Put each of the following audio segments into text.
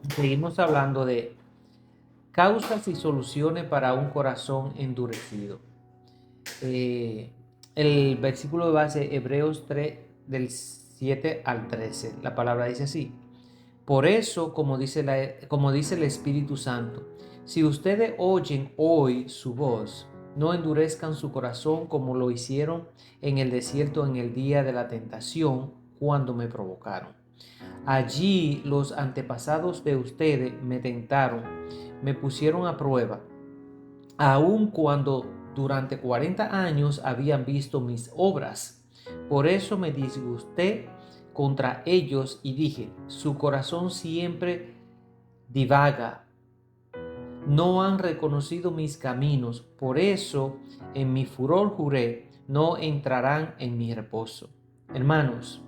Seguimos hablando de causas y soluciones para un corazón endurecido. Eh, el versículo de base, Hebreos 3, del 7 al 13. La palabra dice así: por eso, como dice el Espíritu Santo, si ustedes oyen hoy su voz, no endurezcan su corazón como lo hicieron en el desierto en el día de la tentación, cuando me provocaron. Allí los antepasados de ustedes me tentaron, me pusieron a prueba, aun cuando durante 40 años habían visto mis obras. Por eso me disgusté contra ellos y dije: su corazón siempre divaga, no han reconocido mis caminos, por eso en mi furor juré, no entrarán en mi reposo. Hermanos,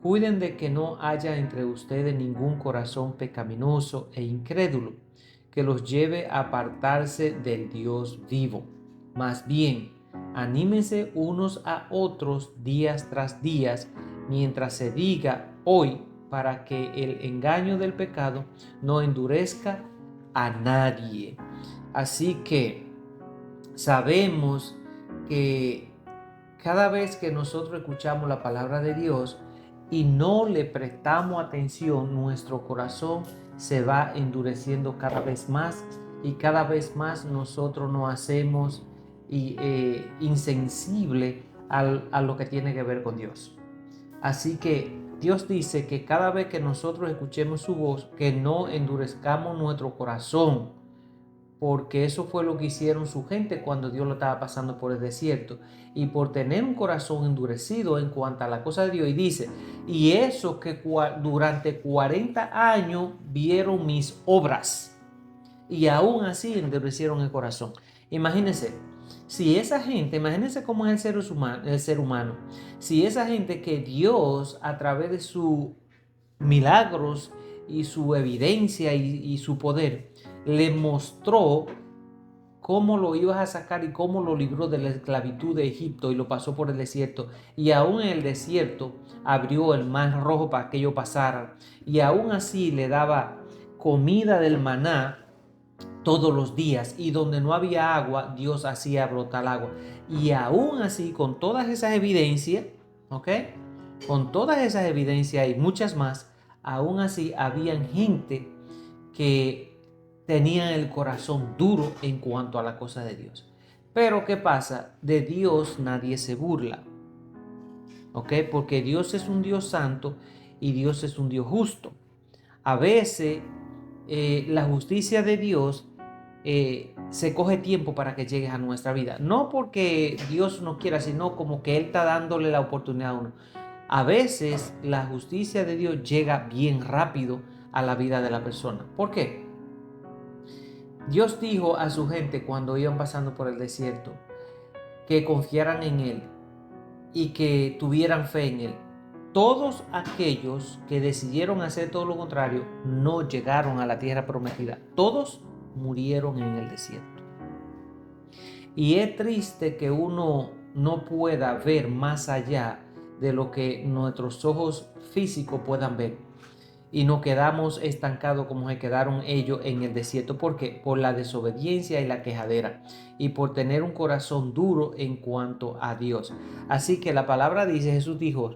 cuiden de que no haya entre ustedes ningún corazón pecaminoso e incrédulo que los lleve a apartarse del Dios vivo. Más bien, anímense unos a otros días tras días, mientras se diga hoy, para que el engaño del pecado no endurezca a nadie. Así que sabemos que cada vez que nosotros escuchamos la palabra de Dios y no le prestamos atención, nuestro corazón se va endureciendo cada vez más y cada vez más nosotros nos hacemos insensible a lo que tiene que ver con Dios. Así que Dios dice que cada vez que nosotros escuchemos su voz, que no endurezcamos nuestro corazón, porque eso fue lo que hicieron su gente cuando Dios lo estaba pasando por el desierto. Y por tener un corazón endurecido en cuanto a la cosa de Dios, y dice, y eso que durante 40 años vieron mis obras, y aún así endurecieron el corazón. Imagínense, si esa gente, imagínense cómo es el ser humano, si esa gente que Dios a través de sus milagros y su evidencia y su poder le mostró cómo lo ibas a sacar y cómo lo libró de la esclavitud de Egipto y lo pasó por el desierto, y aún en el desierto abrió el mar rojo para que ellos pasaran, y aún así le daba comida del maná todos los días, y donde no había agua Dios hacía brotar agua, y aún así con todas esas evidencias, ¿ok? Con todas esas evidencias y muchas más, aún así habían gente que tenían el corazón duro en cuanto a la cosa de Dios. Pero ¿qué pasa? De Dios nadie se burla, ¿ok? Porque Dios es un Dios santo y Dios es un Dios justo. A veces la justicia de Dios se coge tiempo para que llegue a nuestra vida. No porque Dios no quiera, sino como que Él está dándole la oportunidad a uno. A veces la justicia de Dios llega bien rápido a la vida de la persona. ¿Por qué? Dios dijo a su gente cuando iban pasando por el desierto que confiaran en Él y que tuvieran fe en Él. Todos aquellos que decidieron hacer todo lo contrario no llegaron a la tierra prometida. Todos murieron en el desierto. Y es triste que uno no pueda ver más allá de lo que nuestros ojos físicos puedan ver, y nos quedamos estancados como se quedaron ellos en el desierto. ¿Por qué? Por la desobediencia y la quejadera, y por tener un corazón duro en cuanto a Dios. Así que la palabra dice, Jesús dijo: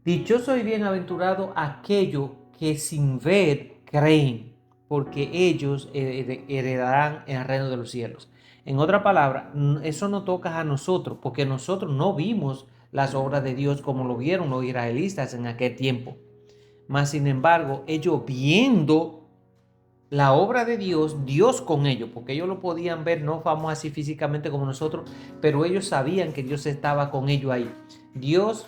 dichoso y bienaventurado aquellos que sin ver creen, porque ellos heredarán el reino de los cielos. En otra palabra, eso no toca a nosotros, porque nosotros no vimos las obras de Dios como lo vieron los israelitas en aquel tiempo. Mas sin embargo, ellos viendo la obra de Dios, Dios con ellos, porque ellos lo podían ver, no vamos así físicamente como nosotros, pero ellos sabían que Dios estaba con ellos ahí. Dios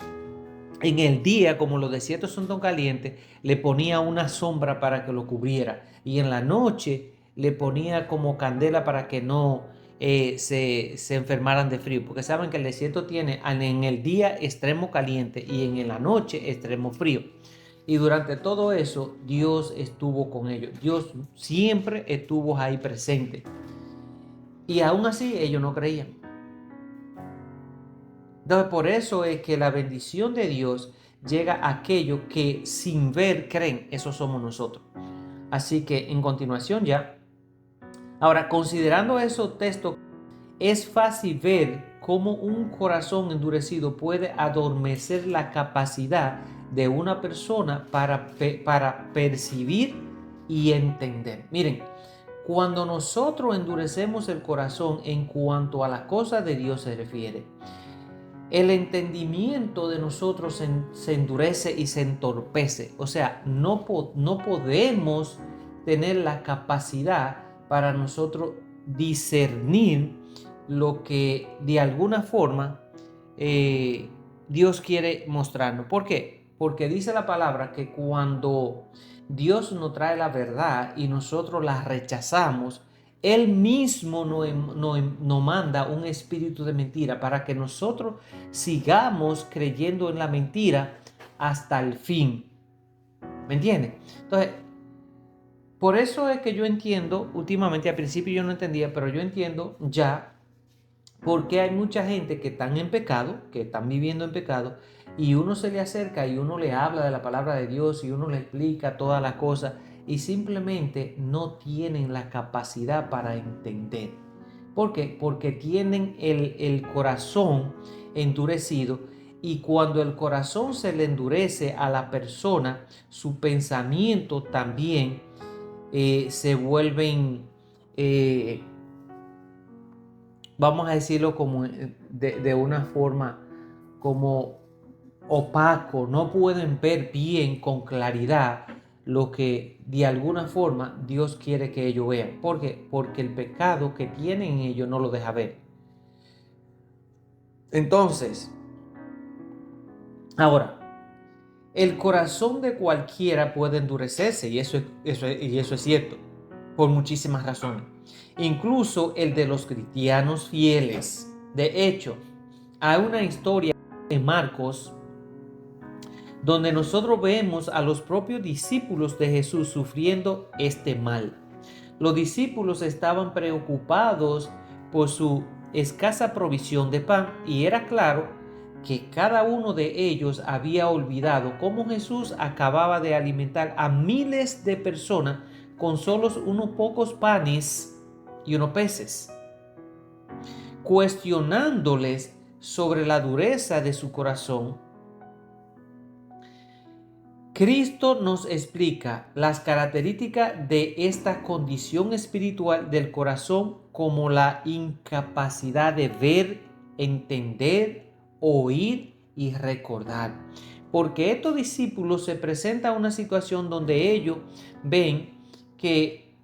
en el día, como los desiertos son tan calientes, le ponía una sombra para que lo cubriera, y en la noche le ponía como candela para que no se enfermaran de frío, porque saben que el desierto tiene en el día extremo caliente y en la noche extremo frío. Y durante todo eso, Dios estuvo con ellos. Dios siempre estuvo ahí presente. Y aún así, ellos no creían. Entonces, por eso es que la bendición de Dios llega a aquello que sin ver creen. Eso somos nosotros. Así que en continuación ya. Ahora, considerando esos textos, es fácil ver cómo un corazón endurecido puede adormecer la capacidad de una persona para percibir y entender. Miren, cuando nosotros endurecemos el corazón en cuanto a las cosas de Dios se refiere, el entendimiento de nosotros se endurece y se entorpece. O sea, no podemos tener la capacidad para nosotros discernir lo que de alguna forma Dios quiere mostrarnos. ¿Por qué? Porque dice la palabra que cuando Dios nos trae la verdad y nosotros la rechazamos, Él mismo nos manda un espíritu de mentira para que nosotros sigamos creyendo en la mentira hasta el fin. ¿Me entiendes? Entonces, por eso es que yo entiendo, últimamente al principio yo no entendía, pero yo entiendo ya por qué hay mucha gente que están en pecado, que están viviendo en pecado, y uno se le acerca y uno le habla de la palabra de Dios y uno le explica todas las cosas y simplemente no tienen la capacidad para entender. ¿Por qué? Porque tienen el corazón endurecido, y cuando el corazón se le endurece a la persona, su pensamiento también se vuelven, vamos a decirlo como de una forma como opaco, no pueden ver bien con claridad lo que de alguna forma Dios quiere que ellos vean. ¿Por qué? Porque el pecado que tienen en ellos no lo deja ver. Entonces, ahora, el corazón de cualquiera puede endurecerse, y eso es cierto, por muchísimas razones. Incluso el de los cristianos fieles. De hecho, hay una historia en Marcos donde nosotros vemos a los propios discípulos de Jesús sufriendo este mal. Los discípulos estaban preocupados por su escasa provisión de pan, y era claro que cada uno de ellos había olvidado cómo Jesús acababa de alimentar a miles de personas con solo unos pocos panes y unos peces, cuestionándoles sobre la dureza de su corazón. Cristo nos explica las características de esta condición espiritual del corazón, como la incapacidad de ver, entender, oír y recordar. Porque estos discípulos se presentan a una situación donde ellos ven que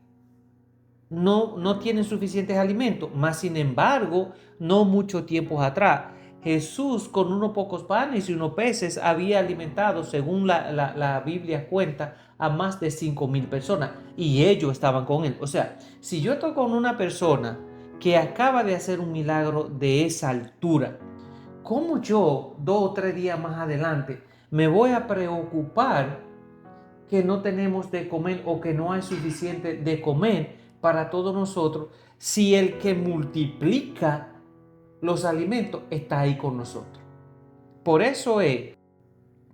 no tienen suficientes alimentos, mas sin embargo, no mucho tiempo atrás, Jesús con unos pocos panes y unos peces había alimentado, según la Biblia cuenta, a más de 5,000 personas, y ellos estaban con él. O sea, si yo estoy con una persona que acaba de hacer un milagro de esa altura, ¿cómo yo 2 o 3 días más adelante me voy a preocupar que no tenemos de comer o que no hay suficiente de comer para todos nosotros, si el que multiplica los alimentos está ahí con nosotros? Por eso es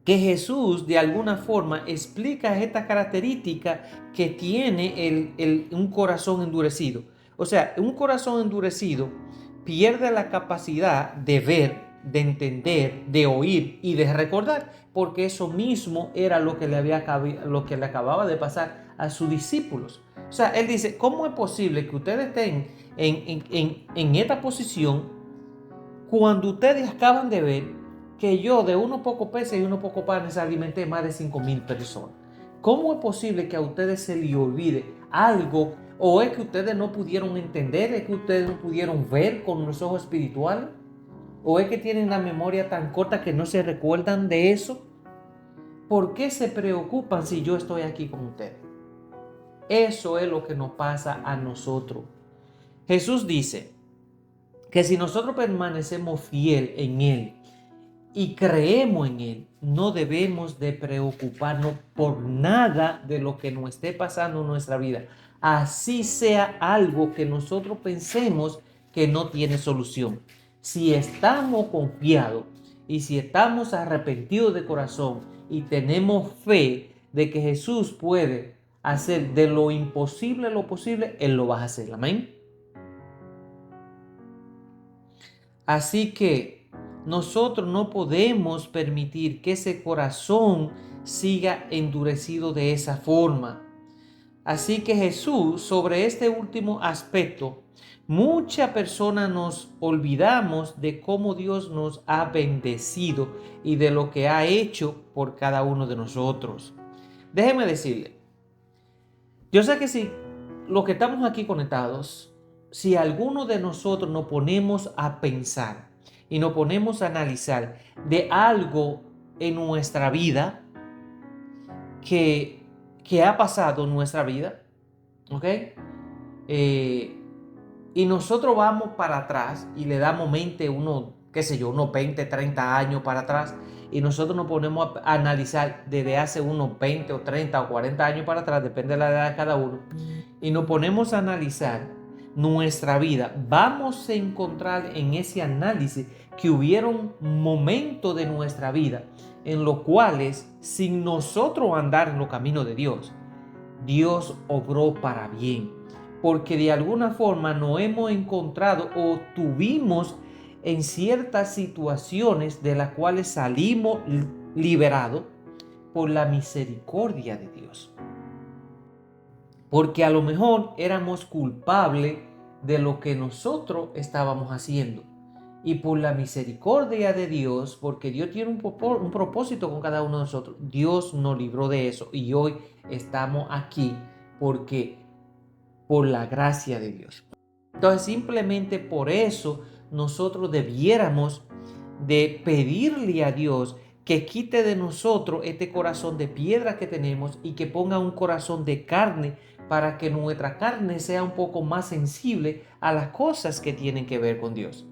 que Jesús de alguna forma explica esta característica que tiene un corazón endurecido. O sea, un corazón endurecido pierde la capacidad de ver, de entender, de oír y de recordar, porque eso mismo era lo que le acababa de pasar a sus discípulos. O sea, él dice, ¿cómo es posible que ustedes estén en esta posición cuando ustedes acaban de ver que yo de unos pocos peces y unos pocos panes alimenté más de 5,000 personas? ¿Cómo es posible que a ustedes se les olvide algo? ¿O es que ustedes no pudieron entender? ¿Es que ustedes no pudieron ver con los ojos espirituales? ¿O es que tienen la memoria tan corta que no se recuerdan de eso? ¿Por qué se preocupan si yo estoy aquí con ustedes? Eso es lo que nos pasa a nosotros. Jesús dice que si nosotros permanecemos fiel en Él y creemos en Él, no debemos de preocuparnos por nada de lo que nos esté pasando en nuestra vida, así sea algo que nosotros pensemos que no tiene solución. Si estamos confiados Y si estamos arrepentidos de corazón y tenemos fe de que Jesús puede hacer de lo imposible lo posible, Él lo va a hacer. Amén. Así que nosotros no podemos permitir que ese corazón siga endurecido de esa forma. Así que Jesús, sobre este último aspecto, muchas personas nos olvidamos de cómo Dios nos ha bendecido y de lo que ha hecho por cada uno de nosotros. Déjeme decirle, yo sé que si los que estamos aquí conectados, si alguno de nosotros nos ponemos a pensar y nos ponemos a analizar de algo en nuestra vida que ha pasado en nuestra vida, ¿ok? Y nosotros vamos para atrás y le damos mente unos 20, 30 años para atrás, y nosotros nos ponemos a analizar desde hace unos 20 o 30 o 40 años para atrás, depende de la edad de cada uno, y nos ponemos a analizar nuestra vida, vamos a encontrar en ese análisis que hubieron momentos de nuestra vida en los cuales, sin nosotros andar en los caminos de Dios, Dios obró para bien, porque de alguna forma nos hemos encontrado o tuvimos en ciertas situaciones de las cuales salimos liberados por la misericordia de Dios. Porque a lo mejor éramos culpables de lo que nosotros estábamos haciendo. Y por la misericordia de Dios, porque Dios tiene un propósito con cada uno de nosotros, Dios nos libró de eso. Y hoy estamos aquí porque por la gracia de Dios. Entonces, simplemente por eso nosotros debiéramos de pedirle a Dios que quite de nosotros este corazón de piedra que tenemos y que ponga un corazón de carne, para que nuestra carne sea un poco más sensible a las cosas que tienen que ver con Dios.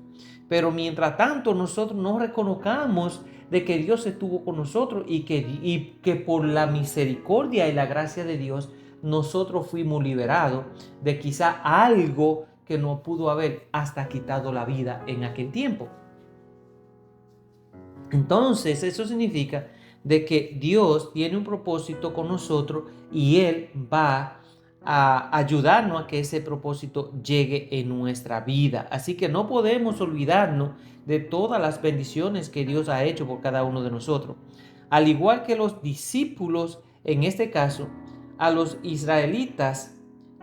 Pero mientras tanto nosotros no reconozcamos de que Dios estuvo con nosotros y que por la misericordia y la gracia de Dios nosotros fuimos liberados de quizá algo que nos pudo haber hasta quitado la vida en aquel tiempo. Entonces eso significa de que Dios tiene un propósito con nosotros y Él va a ayudarnos a que ese propósito llegue en nuestra vida. Así que no podemos olvidarnos de todas las bendiciones que Dios ha hecho por cada uno de nosotros. Al igual que los discípulos, en este caso, a los israelitas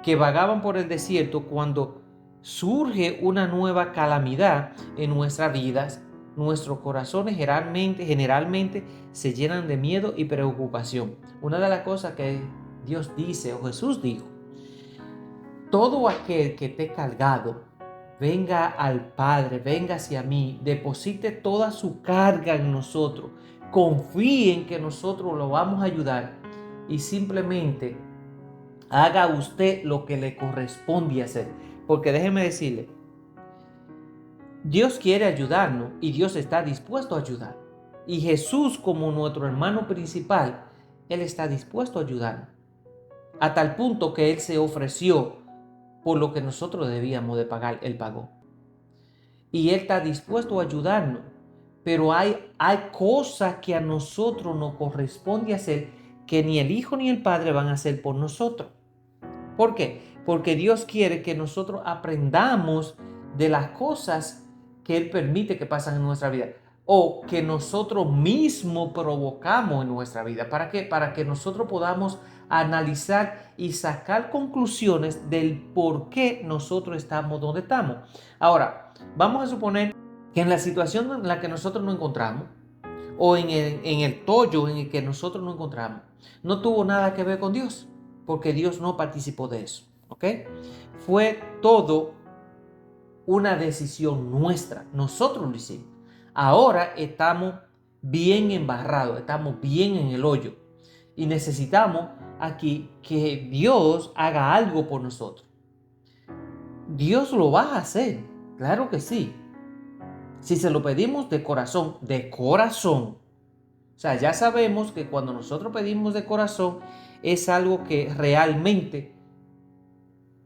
que vagaban por el desierto, cuando surge una nueva calamidad en nuestras vidas, nuestros corazones generalmente se llenan de miedo y preocupación. Una de las cosas que Dios dice o Jesús dijo: todo aquel que esté cargado, venga al Padre, venga hacia mí, deposite toda su carga en nosotros, confíe en que nosotros lo vamos a ayudar y simplemente haga usted lo que le corresponde hacer. Porque déjeme decirle, Dios quiere ayudarnos y Dios está dispuesto a ayudar. Y Jesús, como nuestro hermano principal, Él está dispuesto a ayudarnos. A tal punto que Él se ofreció por lo que nosotros debíamos de pagar, Él pagó. Y Él está dispuesto a ayudarnos. Pero hay cosas que a nosotros nos corresponde hacer que ni el Hijo ni el Padre van a hacer por nosotros. ¿Por qué? Porque Dios quiere que nosotros aprendamos de las cosas que Él permite que pasen en nuestra vida o que nosotros mismos provocamos en nuestra vida. ¿Para qué? Para que nosotros podamos analizar y sacar conclusiones del por qué nosotros estamos donde estamos. Ahora, vamos a suponer que en la situación en la que nosotros nos encontramos o en el tollo en el que nosotros nos encontramos, no tuvo nada que ver con Dios, porque Dios no participó de eso, ¿ok? Fue todo una decisión nuestra, nosotros lo hicimos. Ahora estamos bien embarrados, estamos bien en el hoyo y necesitamos aquí que Dios haga algo por nosotros. Dios lo va a hacer, claro que sí. Si se lo pedimos de corazón, de corazón. O sea, ya sabemos que cuando nosotros pedimos de corazón es algo que realmente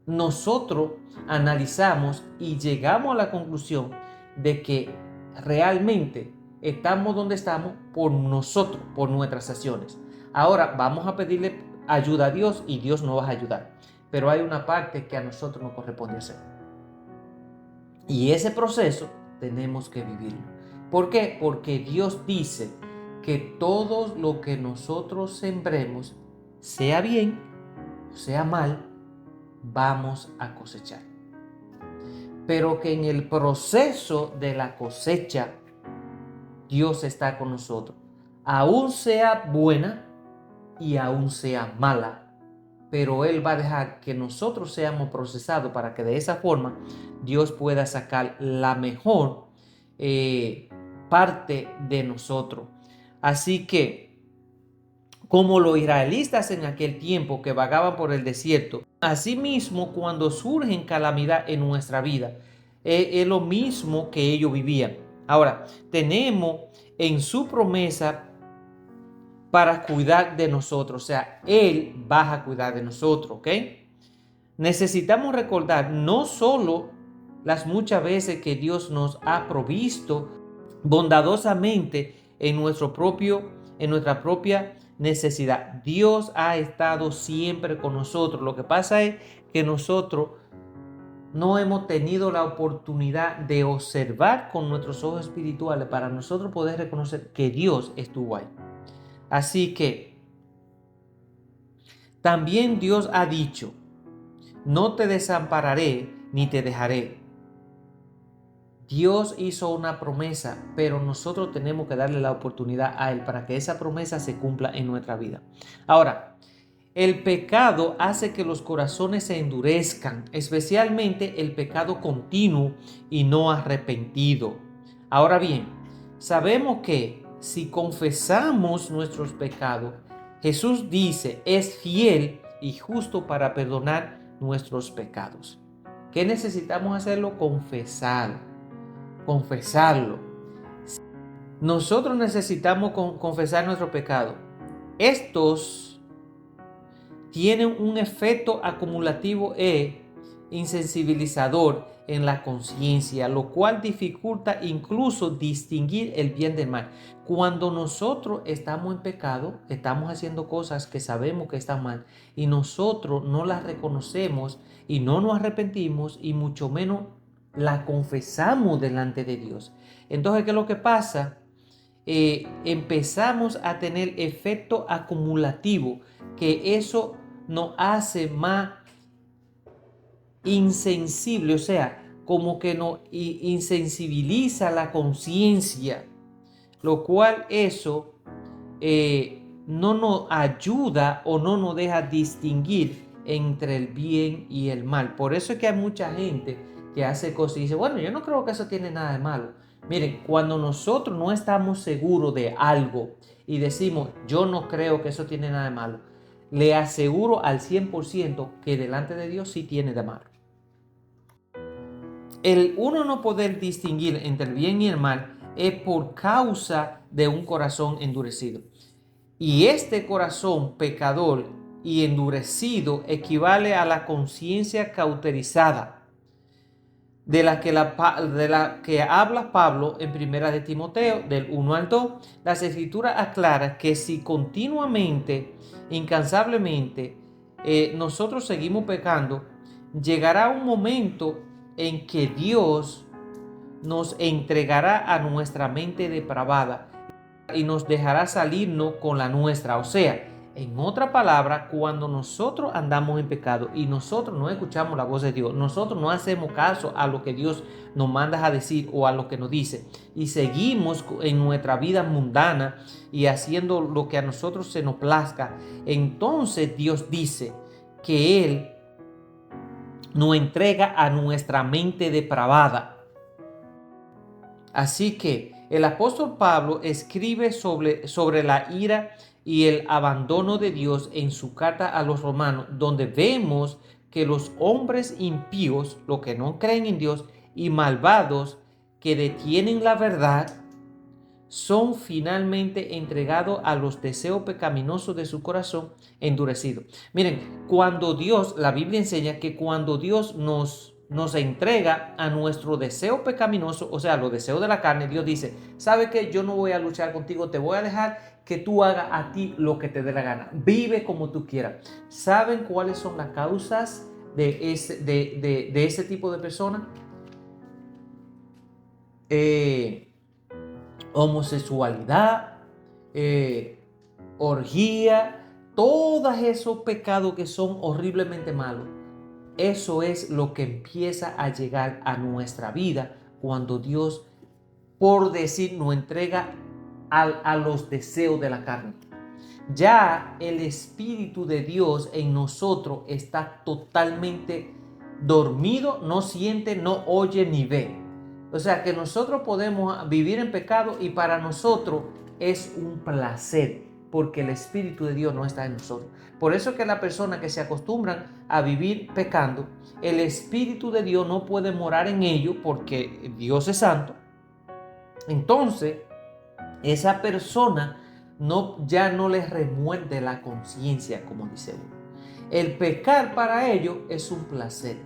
nosotros analizamos y llegamos a la conclusión de que realmente estamos donde estamos por nosotros, por nuestras acciones. Ahora vamos a pedirle ayuda a Dios y Dios nos va a ayudar. Pero hay una parte que a nosotros nos corresponde hacer. Y ese proceso tenemos que vivirlo. ¿Por qué? Porque Dios dice que todo lo que nosotros sembremos, sea bien o sea mal, vamos a cosechar. Pero que en el proceso de la cosecha, Dios está con nosotros. Aún sea buena y aún sea mala, pero Él va a dejar que nosotros seamos procesados para que de esa forma Dios pueda sacar la mejor parte de nosotros. Así que, como los israelitas en aquel tiempo que vagaban por el desierto, asimismo cuando surgen calamidad en nuestra vida, es lo mismo que ellos vivían. Ahora, tenemos en su promesa para cuidar de nosotros, o sea, Él va a cuidar de nosotros, ¿ok? Necesitamos recordar no solo las muchas veces que Dios nos ha provisto bondadosamente en nuestra propia necesidad. Dios ha estado siempre con nosotros. Lo que pasa es que nosotros no hemos tenido la oportunidad de observar con nuestros ojos espirituales para nosotros poder reconocer que Dios estuvo ahí. Así que también Dios ha dicho: no te desampararé ni te dejaré. Dios hizo una promesa, pero nosotros tenemos que darle la oportunidad a Él para que esa promesa se cumpla en nuestra vida. Ahora, el pecado hace que los corazones se endurezcan, especialmente el pecado continuo y no arrepentido. Ahora bien, sabemos que si confesamos nuestros pecados, Jesús dice, es fiel y justo para perdonar nuestros pecados. ¿Qué necesitamos hacerlo? Confesarlo. Nosotros necesitamos confesar nuestro pecado. Estos tienen un efecto acumulativo e insensibilizador en la conciencia, lo cual dificulta incluso distinguir el bien del mal. Cuando nosotros estamos en pecado, estamos haciendo cosas que sabemos que están mal y nosotros no las reconocemos y no nos arrepentimos y mucho menos la confesamos delante de Dios. Entonces, ¿qué es lo que pasa? Empezamos a tener efecto acumulativo, que eso nos hace más insensible, o sea, como que nos insensibiliza la conciencia, lo cual eso no nos ayuda o no nos deja distinguir entre el bien y el mal. Por eso es que hay mucha gente que hace cosas y dice, bueno, yo no creo que eso tiene nada de malo. Miren, cuando nosotros no estamos seguros de algo y decimos, yo no creo que eso tiene nada de malo, le aseguro al 100% que delante de Dios sí tiene de malo. El uno no poder distinguir entre el bien y el mal es por causa de un corazón endurecido. Y este corazón pecador y endurecido equivale a la conciencia cauterizada de la que habla Pablo en Primera de Timoteo, del 1 al 2. Las Escrituras aclaran que si continuamente, incansablemente, nosotros seguimos pecando, llegará un momento en que Dios nos entregará a nuestra mente depravada y nos dejará salirnos con la nuestra. O sea, en otra palabra, cuando nosotros andamos en pecado y nosotros no escuchamos la voz de Dios, nosotros no hacemos caso a lo que Dios nos manda a decir o a lo que nos dice y seguimos en nuestra vida mundana y haciendo lo que a nosotros se nos plazca, entonces Dios dice que Él nos entrega a nuestra mente depravada. Así que el apóstol Pablo escribe sobre la ira y el abandono de Dios en su carta a los romanos, donde vemos que los hombres impíos, los que no creen en Dios, y malvados que detienen la verdad, son finalmente entregados a los deseos pecaminosos de su corazón endurecido. Miren, cuando Dios, la Biblia enseña que cuando Dios nos nos entrega a nuestro deseo pecaminoso, o sea, los deseos de la carne. Dios dice, ¿sabe qué? Yo no voy a luchar contigo, te voy a dejar que tú hagas a ti lo que te dé la gana. Vive como tú quieras. ¿Saben cuáles son las causas de ese tipo de personas? Homosexualidad, orgía, todos esos pecados que son horriblemente malos. Eso es lo que empieza a llegar a nuestra vida cuando Dios, por decir, nos entrega a los deseos de la carne. Ya el Espíritu de Dios en nosotros está totalmente dormido, no siente, no oye ni ve. O sea que nosotros podemos vivir en pecado y para nosotros es un placer porque el Espíritu de Dios no está en nosotros. Por eso que las personas que se acostumbran a vivir pecando, el Espíritu de Dios no puede morar en ellos porque Dios es santo. Entonces, esa persona ya no les remuerde la conciencia, como dice uno. El pecar para ellos es un placer,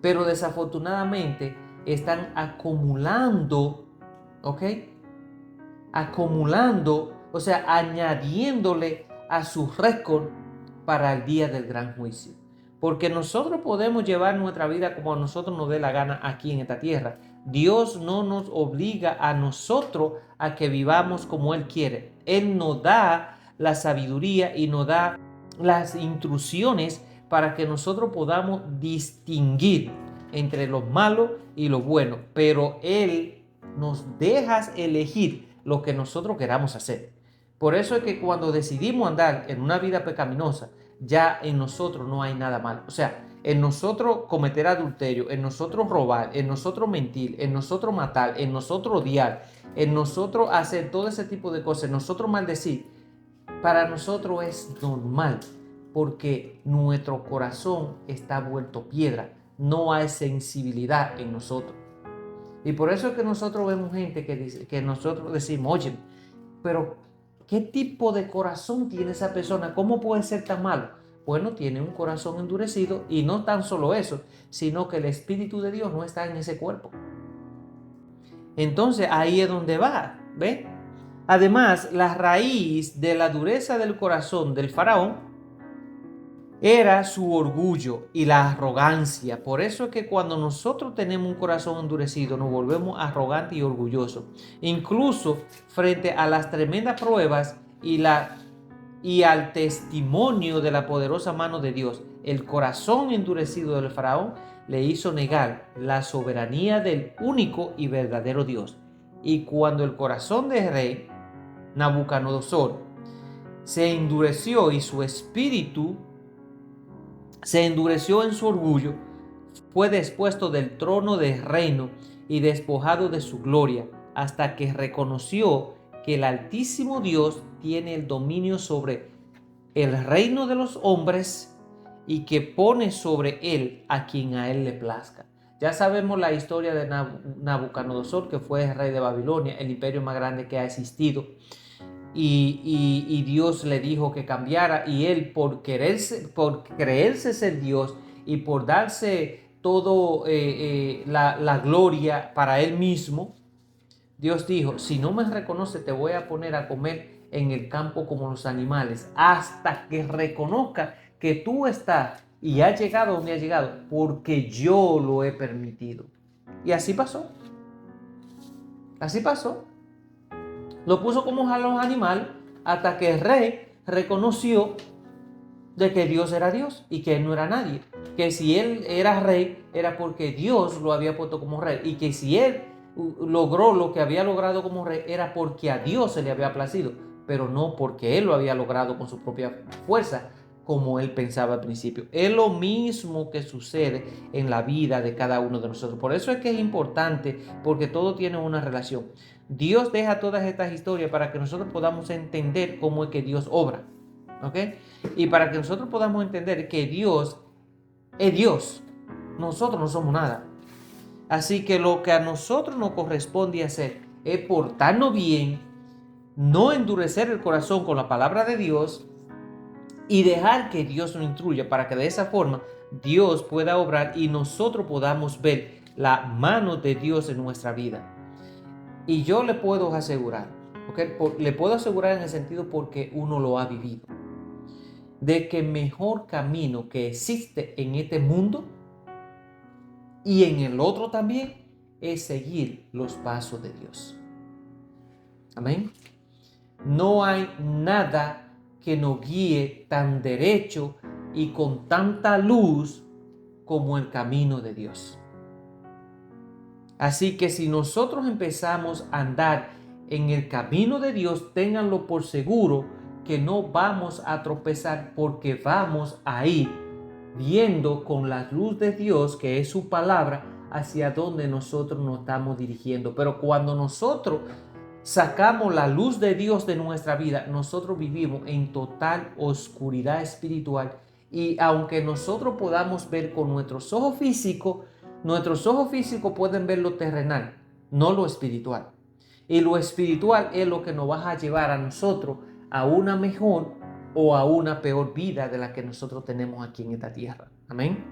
pero desafortunadamente están acumulando, ¿ok? O sea, añadiéndole a su récord para el día del gran juicio. Porque nosotros podemos llevar nuestra vida como a nosotros nos dé la gana aquí en esta tierra. Dios no nos obliga a nosotros a que vivamos como Él quiere. Él nos da la sabiduría y nos da las instrucciones para que nosotros podamos distinguir entre lo malo y lo bueno. Pero Él nos deja elegir lo que nosotros queramos hacer. Por eso es que cuando decidimos andar en una vida pecaminosa, ya en nosotros no hay nada malo. O sea, en nosotros cometer adulterio, en nosotros robar, en nosotros mentir, en nosotros matar, en nosotros odiar, en nosotros hacer todo ese tipo de cosas, en nosotros maldecir, para nosotros es normal, porque nuestro corazón está vuelto piedra, no hay sensibilidad en nosotros. Y por eso es que nosotros vemos gente que nosotros decimos, oye, pero ¿qué tipo de corazón tiene esa persona? ¿Cómo puede ser tan malo? Bueno, tiene un corazón endurecido y no tan solo eso, sino que el Espíritu de Dios no está en ese cuerpo. Entonces ahí es donde va, ¿ve? Además, la raíz de la dureza del corazón del faraón era su orgullo y la arrogancia. Por eso es que cuando nosotros tenemos un corazón endurecido, nos volvemos arrogantes y orgullosos. Incluso frente a las tremendas pruebas y al testimonio de la poderosa mano de Dios, el corazón endurecido del faraón le hizo negar la soberanía del único y verdadero Dios. Y cuando el corazón del rey Nabucodonosor se endureció y su espíritu se endureció en su orgullo, fue despuesto del trono del reino y despojado de su gloria, hasta que reconoció que el Altísimo Dios tiene el dominio sobre el reino de los hombres y que pone sobre él a quien a él le plazca. Ya sabemos la historia de Nabucodonosor, que fue el rey de Babilonia, el imperio más grande que ha existido. Y Dios le dijo que cambiara, y él por creerse ser Dios y por darse todo la gloria para él mismo, Dios dijo, si no me reconoce te voy a poner a comer en el campo como los animales, hasta que reconozca que tú estás y has llegado donde has llegado, porque yo lo he permitido. Y así pasó. Así pasó. Lo puso como a los animales hasta que el rey reconoció de que Dios era Dios y que él no era nadie. Que si él era rey era porque Dios lo había puesto como rey, y que si él logró lo que había logrado como rey era porque a Dios se le había placido, pero no porque él lo había logrado con su propia fuerza, como él pensaba al principio. Es lo mismo que sucede en la vida de cada uno de nosotros. Por eso es que es importante, porque todo tiene una relación. Dios deja todas estas historias para que nosotros podamos entender cómo es que Dios obra, ¿ok? Y para que nosotros podamos entender que Dios es Dios. Nosotros no somos nada. Así que lo que a nosotros nos corresponde hacer es portarnos bien, no endurecer el corazón con la palabra de Dios y dejar que Dios nos instruya, para que de esa forma Dios pueda obrar y nosotros podamos ver la mano de Dios en nuestra vida. Y yo le puedo asegurar, le puedo asegurar en el sentido porque uno lo ha vivido, de que el mejor camino que existe en este mundo y en el otro también es seguir los pasos de Dios. Amén. No hay nada que nos guíe tan derecho y con tanta luz como el camino de Dios. Así que si nosotros empezamos a andar en el camino de Dios, ténganlo por seguro que no vamos a tropezar, porque vamos a ir viendo con la luz de Dios, que es su palabra, hacia donde nosotros nos estamos dirigiendo. Pero cuando nosotros sacamos la luz de Dios de nuestra vida, nosotros vivimos en total oscuridad espiritual, y aunque nosotros podamos ver con nuestros ojos físicos pueden ver lo terrenal, no lo espiritual. Y lo espiritual es lo que nos va a llevar a nosotros a una mejor o a una peor vida de la que nosotros tenemos aquí en esta tierra. Amén.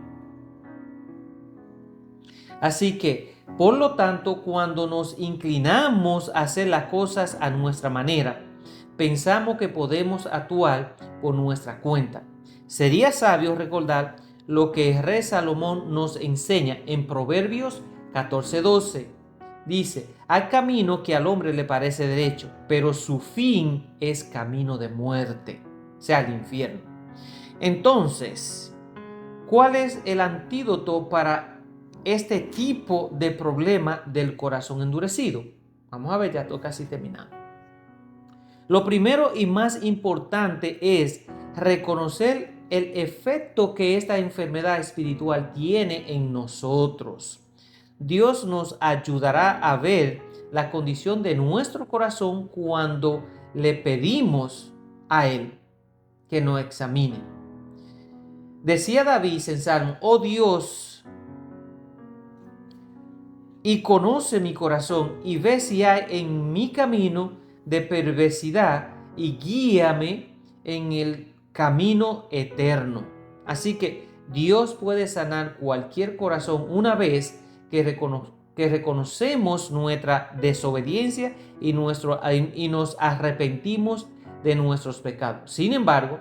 Así que, por lo tanto, cuando nos inclinamos a hacer las cosas a nuestra manera, pensamos que podemos actuar por nuestra cuenta. Sería sabio recordar lo que el rey Salomón nos enseña en Proverbios 14:12. Dice: hay camino que al hombre le parece derecho, pero su fin es camino de muerte, o sea, el infierno. Entonces, ¿cuál es el antídoto para este tipo de problema del corazón endurecido? Vamos a ver, ya estoy casi terminando. Lo primero y más importante es reconocer el efecto que esta enfermedad espiritual tiene en nosotros. Dios nos ayudará a ver la condición de nuestro corazón cuando le pedimos a Él que nos examine. Decía David en Salmo: oh Dios, y conoce mi corazón, y ve si hay en mi camino de perversidad, y guíame en el camino eterno. Así que Dios puede sanar cualquier corazón una vez que reconocemos nuestra desobediencia y nos arrepentimos de nuestros pecados. Sin embargo,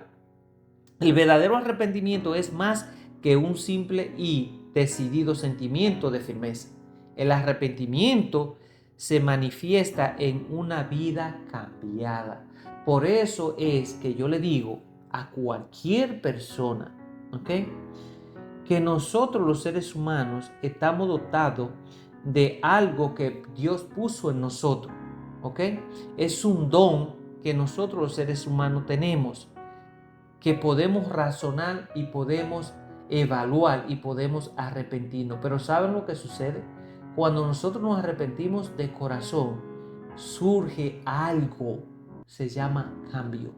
el verdadero arrepentimiento es más que un simple y decidido sentimiento de firmeza. El arrepentimiento se manifiesta en una vida cambiada. Por eso es que yo le digo a cualquier persona, que nosotros los seres humanos estamos dotados de algo que Dios puso en nosotros, Es un don que nosotros los seres humanos tenemos, que podemos razonar y podemos evaluar y podemos arrepentirnos. Pero ¿saben lo que sucede? Cuando nosotros nos arrepentimos de corazón, surge algo, se llama cambio.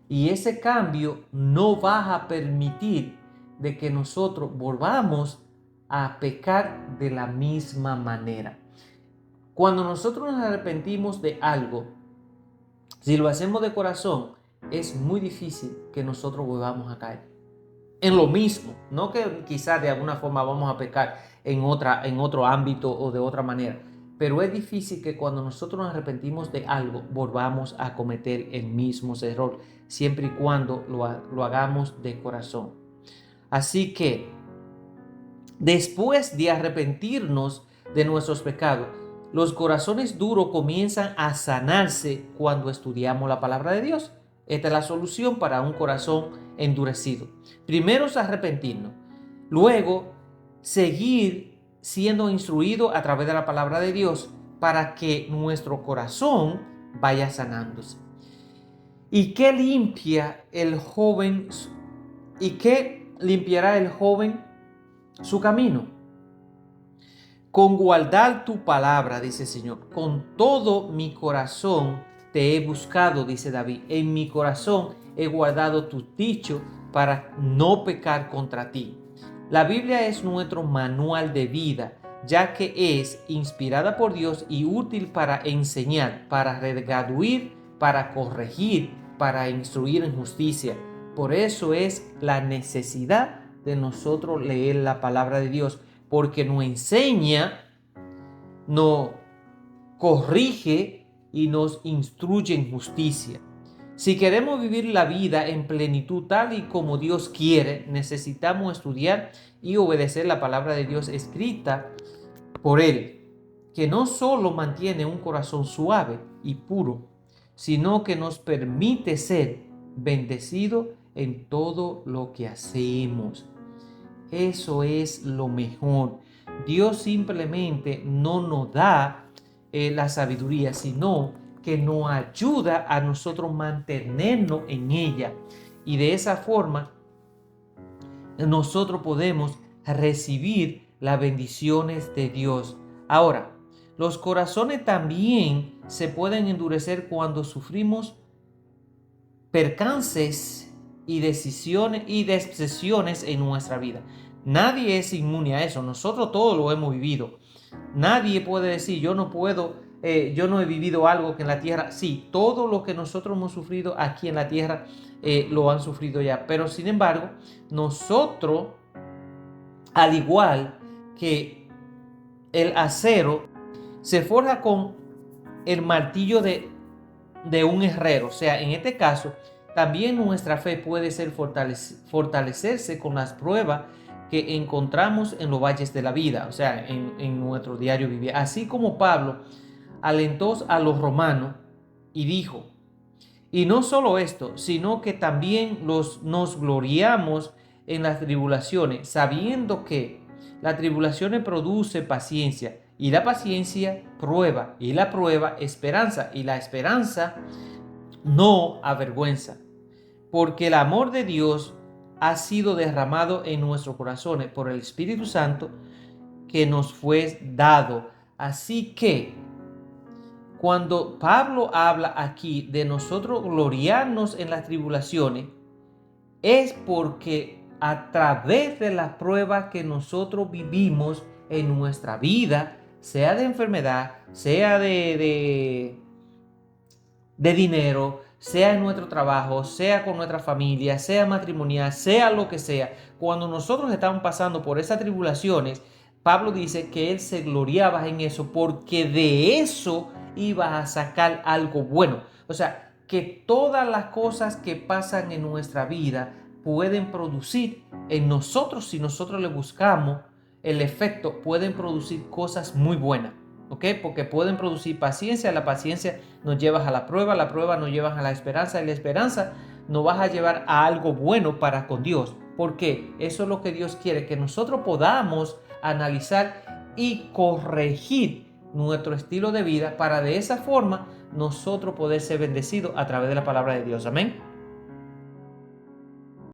Y ese cambio no va a permitir de que nosotros volvamos a pecar de la misma manera. Cuando nosotros nos arrepentimos de algo, si lo hacemos de corazón, es muy difícil que nosotros volvamos a caer en lo mismo. No que quizás de alguna forma vamos a pecar en otro ámbito o de otra manera, pero es difícil que cuando nosotros nos arrepentimos de algo volvamos a cometer el mismo error, siempre y cuando lo hagamos de corazón. Así que después de arrepentirnos de nuestros pecados, los corazones duros comienzan a sanarse cuando estudiamos la palabra de Dios. Esta es la solución para un corazón endurecido. Primero es arrepentirnos. Luego, seguir siendo instruido a través de la palabra de Dios para que nuestro corazón vaya sanándose. ¿Y qué limpia el joven? ¿Y qué limpiará el joven su camino? Con guardar tu palabra, dice el Señor. Con todo mi corazón te he buscado, dice David. En mi corazón he guardado tus dichos para no pecar contra ti. La Biblia es nuestro manual de vida, ya que es inspirada por Dios y útil para enseñar, para redarguir, para corregir, para instruir en justicia. Por eso es la necesidad de de nosotros leer la palabra de Dios, porque nos enseña, nos corrige y nos instruye en justicia. Si queremos vivir la vida en plenitud tal y como Dios quiere, necesitamos estudiar y obedecer la palabra de Dios escrita por Él, que no solo mantiene un corazón suave y puro, sino que nos permite ser bendecidos en todo lo que hacemos. Eso es lo mejor. Dios simplemente no nos da la sabiduría, sino que nos ayuda a nosotros mantenernos en ella. Y de esa forma nosotros podemos recibir las bendiciones de Dios. Ahora, los corazones también se pueden endurecer cuando sufrimos percances y decepciones en nuestra vida. Nadie es inmune a eso. Nosotros todos lo hemos vivido. Nadie puede decir, yo no he vivido algo que en la tierra. Sí, todo lo que nosotros hemos sufrido aquí en la tierra lo han sufrido ya. Pero sin embargo, nosotros, al igual que el acero, se forja con el martillo de un herrero. O sea, en este caso, también nuestra fe puede ser fortalecerse con las pruebas que encontramos en los valles de la vida, o sea, en nuestro diario vivir. Así como Pablo alentó a los romanos y dijo, y no solo esto, sino que también nos gloriamos en las tribulaciones, sabiendo que las tribulaciones produce paciencia, y la paciencia prueba, y la prueba esperanza, y la esperanza no avergüenza, porque el amor de Dios ha sido derramado en nuestros corazones por el Espíritu Santo que nos fue dado. Así que cuando Pablo habla aquí de nosotros gloriarnos en las tribulaciones, es porque a través de las pruebas que nosotros vivimos en nuestra vida, sea de enfermedad, sea de dinero, sea en nuestro trabajo, sea con nuestra familia, sea matrimonial, sea lo que sea, cuando nosotros estamos pasando por esas tribulaciones, Pablo dice que él se gloriaba en eso porque de eso iba a sacar algo bueno. O sea, que todas las cosas que pasan en nuestra vida pueden producir en nosotros, si nosotros le buscamos el efecto, pueden producir cosas muy buenas. ¿Ok? Porque pueden producir paciencia, la paciencia nos lleva a la prueba nos lleva a la esperanza y la esperanza nos va a llevar a algo bueno para con Dios. Porque eso es lo que Dios quiere, que nosotros podamos analizar y corregir nuestro estilo de vida para de esa forma nosotros poder ser bendecidos a través de la palabra de Dios. Amén.